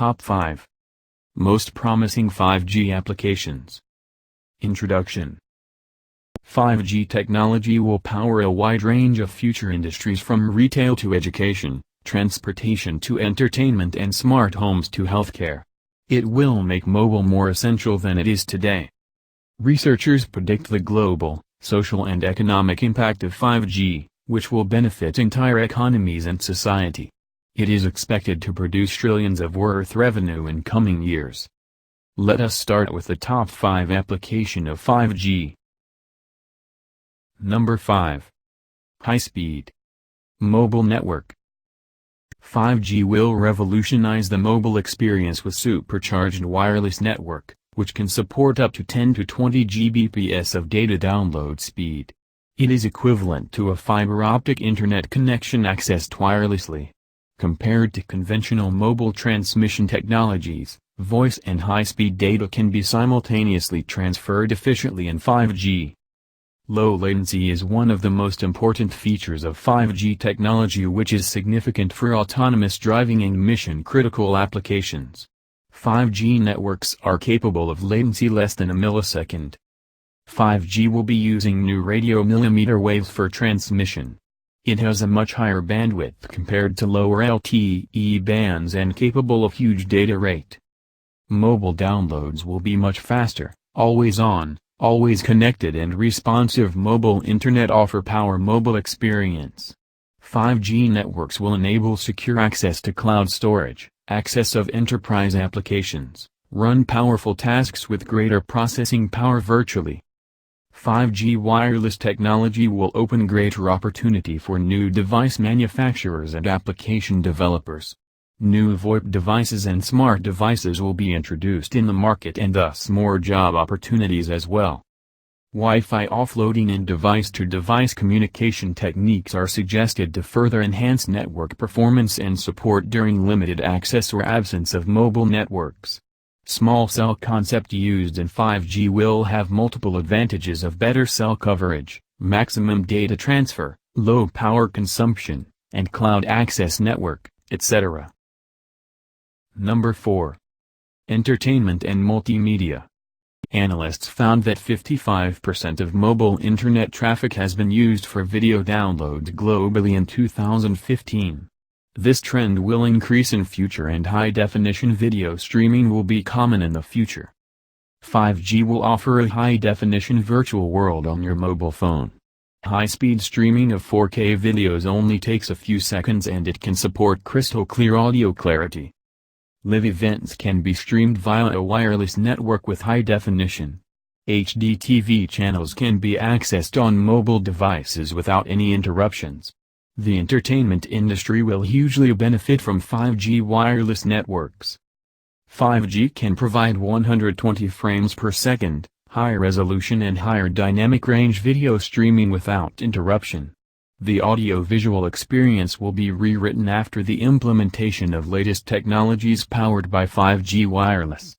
Top 5 Most Promising 5G Applications. Introduction. 5G technology will power a wide range of future industries from retail to education, transportation to entertainment and smart homes to healthcare. It will make mobile more essential than it is today. Researchers predict the global, social and economic impact of 5G, which will benefit entire economies and society. It is expected to produce trillions of worth revenue in coming years. Let us start with the top 5 application of 5G. Number 5. High-speed mobile network. 5G will revolutionize the mobile experience with supercharged wireless network, which can support up to 10 to 20 Gbps of data download speed. It is equivalent to a fiber optic internet connection accessed wirelessly. Compared to conventional mobile transmission technologies, voice and high-speed data can be simultaneously transferred efficiently in 5G. Low latency is one of the most important features of 5G technology, which is significant for autonomous driving and mission-critical applications. 5G networks are capable of latency less than a millisecond. 5G will be using new radio millimeter waves for transmission. It has a much higher bandwidth compared to lower LTE bands and capable of huge data rate. Mobile downloads will be much faster, always on, always connected and responsive. Mobile internet offer power mobile experience. 5G networks will enable secure access to cloud storage, access of enterprise applications, run powerful tasks with greater processing power virtually. 5G wireless technology will open greater opportunity for new device manufacturers and application developers. New VoIP devices and smart devices will be introduced in the market and thus more job opportunities as well. Wi-Fi offloading and device-to-device communication techniques are suggested to further enhance network performance and support during limited access or absence of mobile networks. Small cell concept used in 5G will have multiple advantages of better cell coverage, maximum data transfer, low power consumption, and cloud access network, etc. Number 4. Entertainment and multimedia. Analysts found that 55% of mobile internet traffic has been used for video downloads globally in 2015. This trend will increase in future and high-definition video streaming will be common in the future. 5G will offer a high-definition virtual world on your mobile phone. High-speed streaming of 4K videos only takes a few seconds and it can support crystal clear audio clarity. Live events can be streamed via a wireless network with high definition. HD TV channels can be accessed on mobile devices without any interruptions. The entertainment industry will hugely benefit from 5G wireless networks. 5G can provide 120 frames per second, high resolution and higher dynamic range video streaming without interruption. The audio-visual experience will be rewritten after the implementation of latest technologies powered by 5G wireless.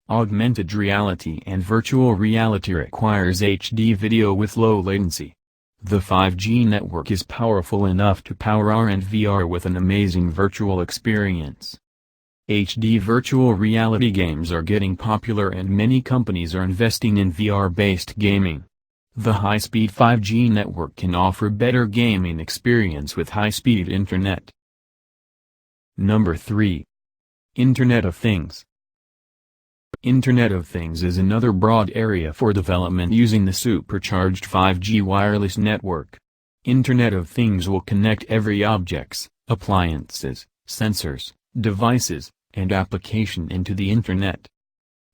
Augmented reality and virtual reality requires HD video with low latency. The 5G network is powerful enough to power AR and VR with an amazing virtual experience. HD virtual reality games are getting popular and many companies are investing in VR-based gaming. The high-speed 5G network can offer better gaming experience with high-speed internet. Number 3. Internet of Things. Internet of Things is another broad area for development using the supercharged 5G wireless network. Internet of Things will connect every objects, appliances, sensors, devices, and application into the internet.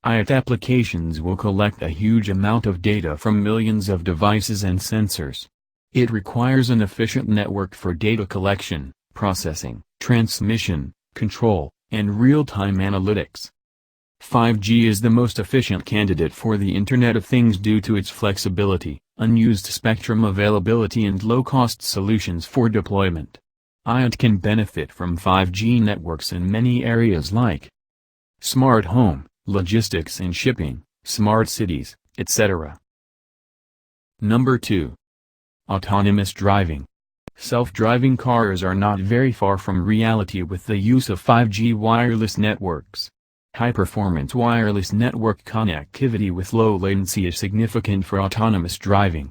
IoT applications will collect a huge amount of data from millions of devices and sensors. It requires an efficient network for data collection, processing, transmission, control, and real-time analytics. 5G is the most efficient candidate for the Internet of Things due to its flexibility, unused spectrum availability and low-cost solutions for deployment. IoT can benefit from 5G networks in many areas like smart home, logistics and shipping, smart cities, etc. Number 2. Autonomous driving. Self-driving cars are not very far from reality with the use of 5G wireless networks. High-performance wireless network connectivity with low latency is significant for autonomous driving.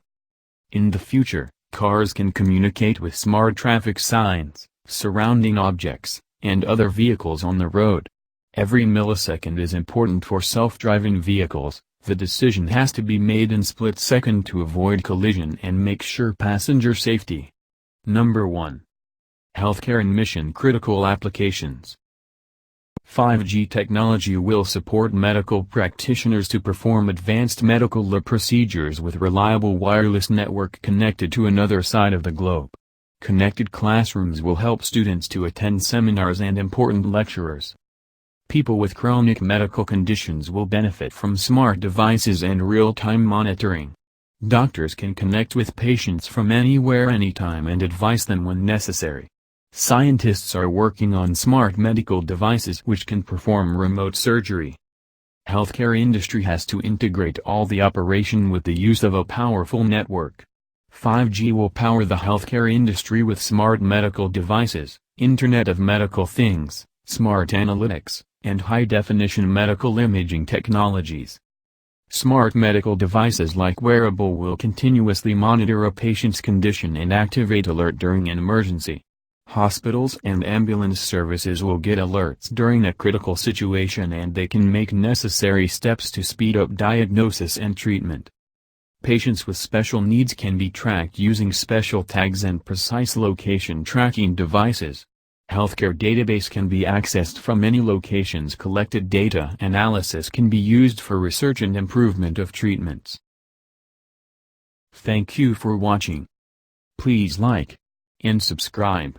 In the future, cars can communicate with smart traffic signs, surrounding objects, and other vehicles on the road. Every millisecond is important for self-driving vehicles. The decision has to be made in split second to avoid collision and make sure passenger safety. Number 1. Healthcare and mission-critical applications. 5G technology will support medical practitioners to perform advanced medical procedures with reliable wireless network connected to another side of the globe. Connected classrooms will help students to attend seminars and important lectures. People with chronic medical conditions will benefit from smart devices and real-time monitoring. Doctors can connect with patients from anywhere anytime and advise them when necessary. Scientists are working on smart medical devices which can perform remote surgery. Healthcare industry has to integrate all the operation with the use of a powerful network. 5G will power the healthcare industry with smart medical devices, Internet of Medical Things, smart analytics, and high-definition medical imaging technologies. Smart medical devices like wearable will continuously monitor a patient's condition and activate alert during an emergency. Hospitals and ambulance services will get alerts during a critical situation and they can make necessary steps to speed up diagnosis and treatment. Patients with special needs can be tracked using special tags and precise location tracking devices. Healthcare database can be accessed from any locations. Collected data analysis can be used for research and improvement of treatments. Thank you for watching. Please like and subscribe.